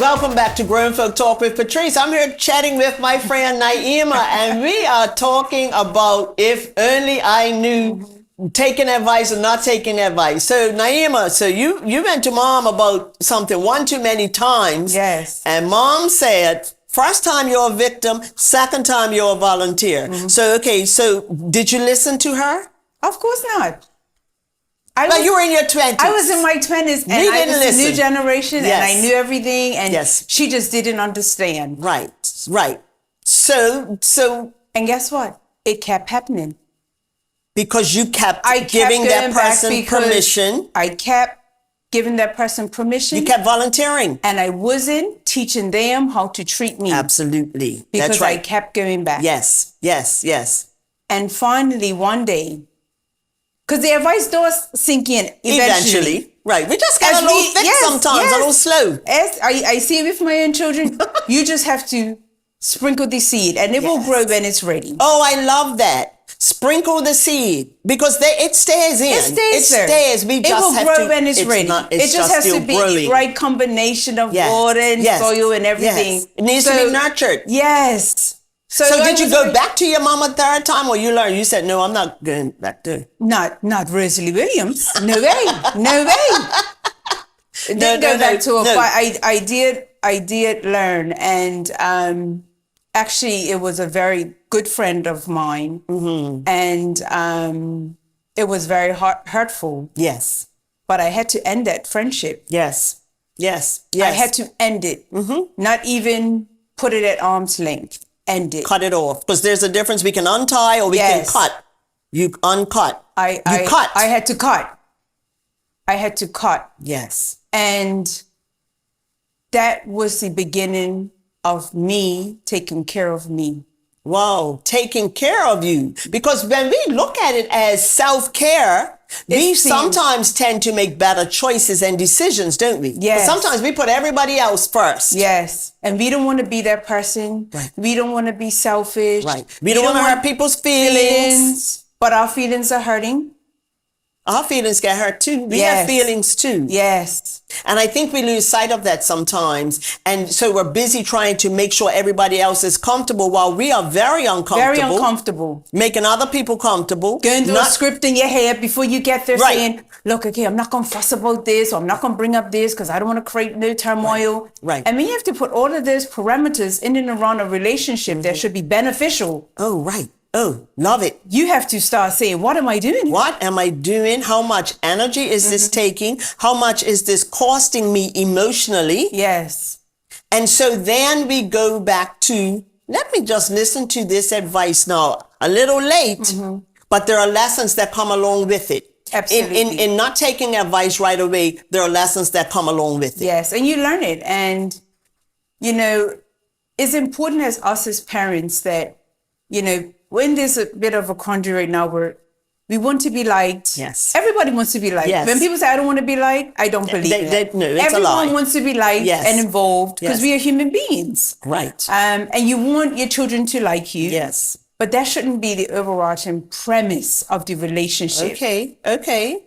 Welcome back to Grown Folk Talk with Patrice. I'm here chatting with my friend Na'imah, and we are talking about if only I knew taking advice or not taking advice. So Na'imah, so you went to mom about something one too many times. Yes. And mom said, first time you're a victim, second time you're a volunteer. So, okay, so did you listen to her? Of course not. But you were in your 20s. I was in my 20s, and I was a new generation, and I knew everything, and she just didn't understand. Right. So, and guess what? It kept happening. Because you kept giving that person permission. I kept giving that person permission. You kept volunteering. And I wasn't teaching them how to treat me. Absolutely. Because that's right. I kept going back. Yes. And finally, one day, because the advice does sink in eventually. Right. We just get a little thick sometimes, a little slow. As I see it with my own children, you just have to sprinkle the seed and it will grow when it's ready. Oh, I love that. Sprinkle the seed because it stays in. It stays. We it just will have grow to, when it's ready. It just has to be the right combination of water and soil and everything. Yes. It needs to be nurtured. Yes. So did you go back to your mom a third time, or you learned? You said, "No, I'm not going back there." Not Rosalie Williams. No way. No way. Didn't go back to her. But I did learn, and actually, it was a very good friend of mine, and it was very hurtful. Yes. But I had to end that friendship. Yes. I had to end it. Not even put it at arm's length. End it. Cut it off. Because there's a difference. We can untie or we can cut. You uncut. I had to cut. I had to cut. Yes. And that was the beginning of me taking care of me. Wow, taking care of you. Because when we look at it as self-care, we sometimes tend to make better choices and decisions, don't we? Yes. But sometimes we put everybody else first. Yes. And we don't want to be that person. Right. We don't want to be selfish. Right. We don't want to hurt people's feelings. But our feelings are hurting. Our feelings get hurt too. We have feelings too. Yes. And I think we lose sight of that sometimes. And so we're busy trying to make sure everybody else is comfortable while we are very uncomfortable. Very uncomfortable. Making other people comfortable. Going through a script in your head before you get there saying, look, okay, I'm not going to fuss about this, or I'm not going to bring up this because I don't want to create no turmoil. Right. And when you have to put all of those parameters in and around a relationship that should be beneficial. Oh, right. Oh, love it. You have to start saying, what am I doing? What am I doing? How much energy is this taking? How much is this costing me emotionally? Yes. And so then we go back to, let me just listen to this advice now. A little late, but there are lessons that come along with it. Absolutely. In not taking advice right away, there are lessons that come along with it. Yes, and you learn it. And, you know, it's important as us as parents that, you know, when there's a bit of a quandary right now where we want to be liked. Yes. Everybody wants to be liked. Yes. When people say, I don't want to be liked, I don't believe it. No, it's Everyone a lie. wants to be liked and involved because we are human beings. Right. And you want your children to like you. Yes. But that shouldn't be the overarching premise of the relationship. Okay.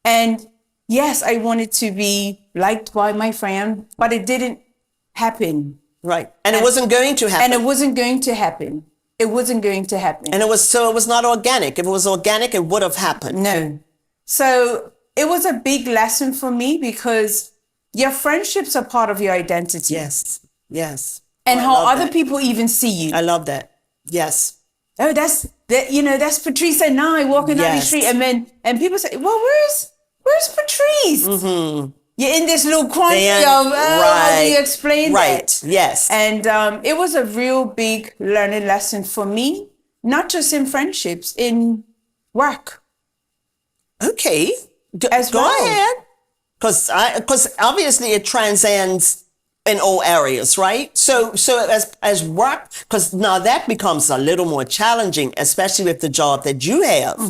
And yes, I wanted to be liked by my friend, but it didn't happen. Right. And it wasn't going to happen. And it wasn't going to happen. It wasn't going to happen. And it was not organic. If it was organic, it would have happened. No. So it was a big lesson for me because your friendships are part of your identity. Yes. And how other people even see you. I love that. Yes. Oh, that's Patrice and I walking down the street, and people say, well, where's Patrice? You're in this little quandary of, how do you explain that? Right, yes. And it was a real big learning lesson for me, not just in friendships, in work. Okay, go ahead. Because obviously it transcends in all areas, right? So as work, because now that becomes a little more challenging, especially with the job that you have.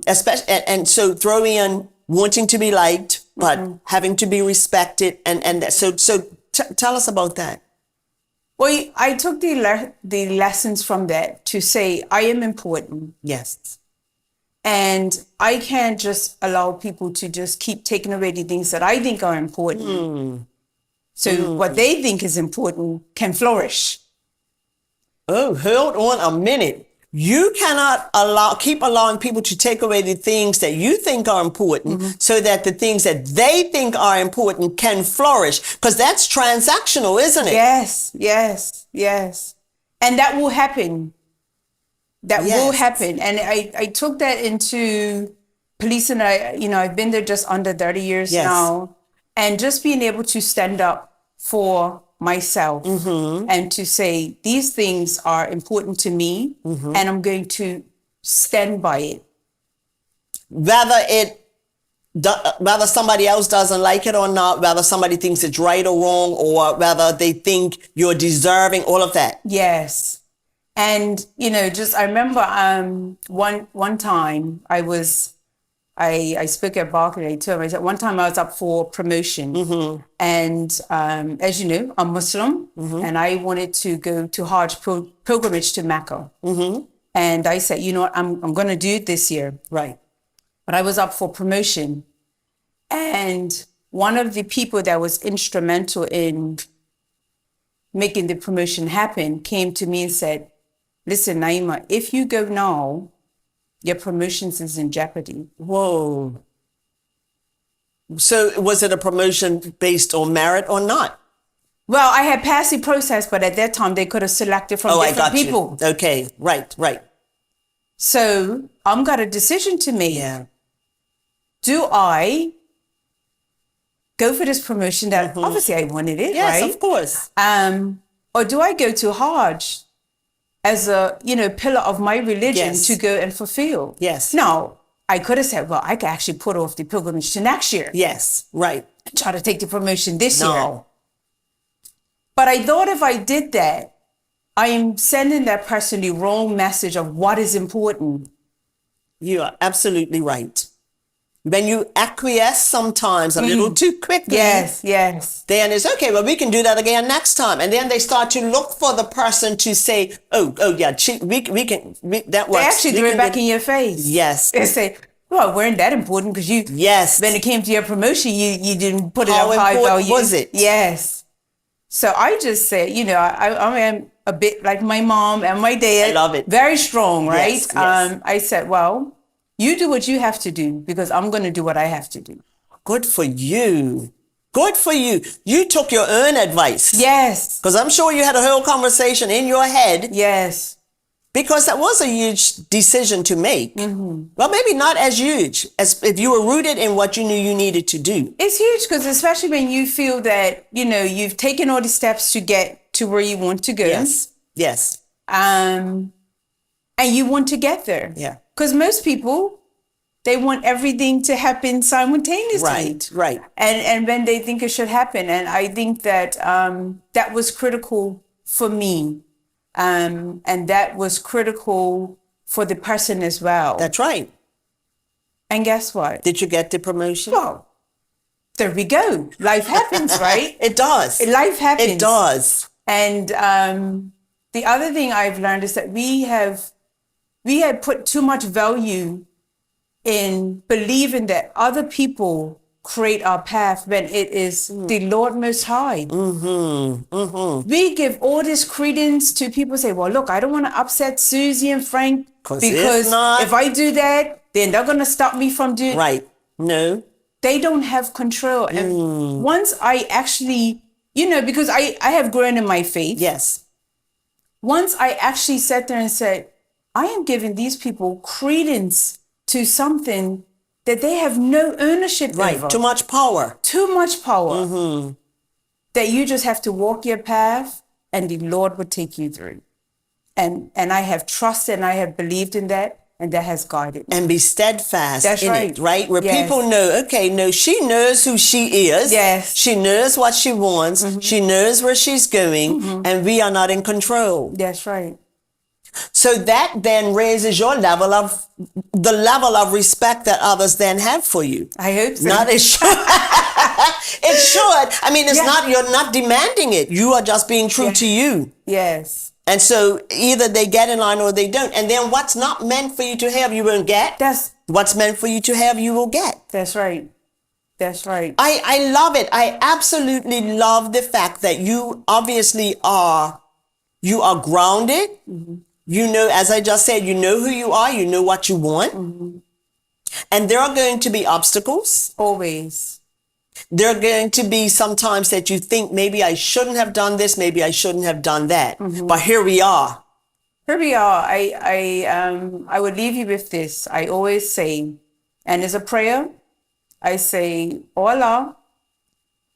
Especially, and so throw in wanting to be liked, but having to be respected, and so tell us about that. Well, I took the lessons from that to say I am important. Yes. And I can't just allow people to just keep taking away the things that I think are important. So what they think is important can flourish. Oh, hold on a minute. You cannot keep allowing people to take away the things that you think are important so that the things that they think are important can flourish. Because that's transactional, isn't it? Yes. And that will happen. That will happen. And I took that into policing. I've been there just under 30 years now. And just being able to stand up for myself and to say, these things are important to me and I'm going to stand by it. Whether somebody else doesn't like it or not, whether somebody thinks it's right or wrong, or whether they think you're deserving, all of that. Yes. And, I remember one time I spoke at Barclay to him. I said, one time I was up for promotion. And as you know, I'm Muslim and I wanted to go to Hajj pilgrimage to Mecca. And I said, you know what, I'm going to do it this year. Right. But I was up for promotion. And one of the people that was instrumental in making the promotion happen came to me and said, listen, Na'imah, if you go now, your promotions is in jeopardy. Whoa. So was it a promotion based on merit or not? Well, I had passed the process, but at that time they could have selected from different people. You. Okay, right. So I've got a decision to make. Yeah. Do I go for this promotion that obviously I wanted it, yes, right? Yes, of course. Or do I go to Hajj as a, pillar of my religion to go and fulfill? Yes. Now, I could have said, well, I could actually put off the pilgrimage to next year. Yes, right. And try to take the promotion this year. But I thought if I did that, I am sending that person the wrong message of what is important. You are absolutely right. When you acquiesce sometimes a little too quickly. Yes. Then it's okay, well, we can do that again next time. And then they start to look for the person to say, oh yeah, that works. They actually threw it back in your face. Yes. They say, well, it weren't that important because you, when it came to your promotion, you didn't put it on high value. How important was it? Yes. So I just said, I am a bit like my mom and my dad. I love it. Very strong, right? Yes. I said, well, you do what you have to do because I'm going to do what I have to do. Good for you. Good for you. You took your own advice. Yes. Because I'm sure you had a whole conversation in your head. Yes. Because that was a huge decision to make. Well, maybe not as huge as if you were rooted in what you knew you needed to do. It's huge because especially when you feel that, you've taken all the steps to get to where you want to go. Yes. And you want to get there. Yeah. Because most people, they want everything to happen simultaneously. Right. And when they think it should happen. And I think that that was critical for me. And that was critical for the person as well. That's right. And guess what? Did you get the promotion? Well, there we go. Life happens, right? It does. Life happens. It does. And the other thing I've learned is that we had put too much value in believing that other people create our path when it is the Lord Most High. We give all this credence to people say, well, look, I don't want to upset Susie and Frank because if I do that, then they're going to stop me from doing. Right. No. They don't have control. And once I actually, because I have grown in my faith. Yes. Once I actually sat there and said, I am giving these people credence to something that they have no ownership over. Right, too much power. Too much power. That you just have to walk your path and the Lord will take you through. And I have trusted and I have believed in that and that has guided me. And be steadfast in it, right? Where Yes. people know, okay, no, she knows who she is. Yes. She knows what she wants. She knows where she's going and we are not in control. That's right. So that then raises the level of respect that others then have for you. I hope so. Not it should. It should. I mean, you're not demanding it. You are just being true to you. Yes. And so either they get in line or they don't. And then what's not meant for you to have, you won't get. What's meant for you to have, you will get. That's right. That's right. I love it. I absolutely love the fact that you obviously you are grounded. You know, as I just said, you know who you are, you know what you want. And there are going to be obstacles. Always. There are going to be sometimes that you think maybe I shouldn't have done this, maybe I shouldn't have done that. But here we are. Here we are. I would leave you with this. I always say, and as a prayer, I say, oh Allah,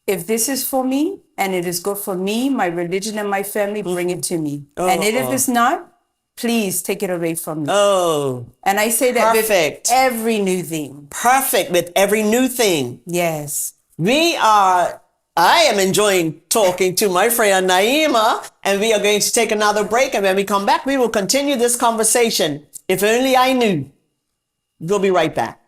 if this is for me and it is good for me, my religion and my family, bring it to me. And if it's not, please take it away from me. Oh. And I say that perfect. With every new thing. Perfect. With every new thing. Yes. I am enjoying talking to my friend Na'imah, and we are going to take another break. And when we come back, we will continue this conversation. If only I knew. We'll be right back.